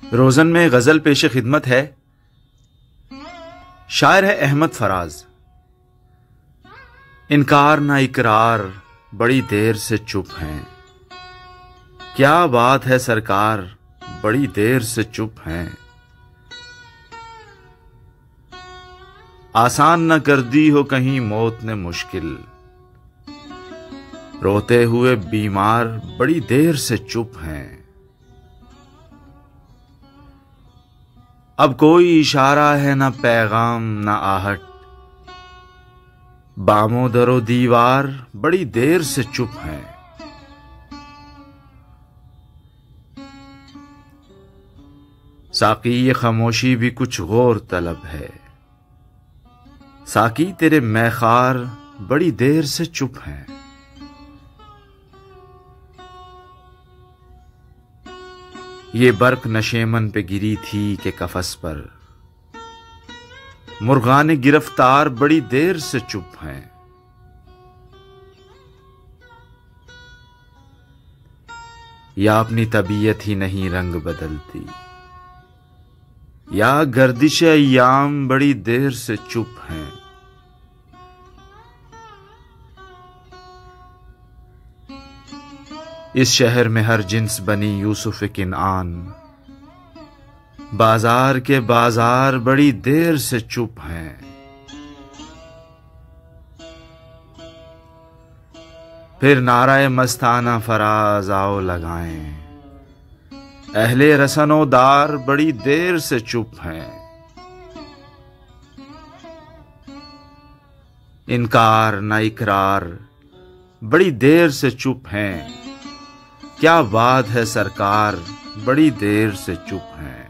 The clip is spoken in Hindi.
रोज़न में गज़ल पेश खिदमत है। शायर है अहमद फराज। इनकार ना इकरार बड़ी देर से चुप हैं, क्या बात है सरकार बड़ी देर से चुप हैं। आसान न कर दी हो कहीं मौत ने मुश्किल, रोते हुए बीमार बड़ी देर से चुप हैं। अब कोई इशारा है ना पैगाम ना आहट, बामो दरो दीवार बड़ी देर से चुप हैं। साकी ये खामोशी भी कुछ गौर तलब है, साकी तेरे मैखार बड़ी देर से चुप हैं। ये बर्क नशेमन पे गिरी थी के कफस पर, मुर्गान गिरफ्तार बड़ी देर से चुप हैं। या अपनी तबीयत ही नहीं रंग बदलती, या गर्दिश अय्याम बड़ी देर से चुप हैं। इस शहर में हर जिन्स बनी यूसुफ किनआन, बाजार के बाजार बड़ी देर से चुप हैं। फिर नाराए मस्ताना फराज आओ लगाएं, अहले रसनोदार बड़ी देर से चुप हैं। इनकार ना इकरार बड़ी देर से चुप हैं, क्या बात है सरकार बड़ी देर से चुप हैं।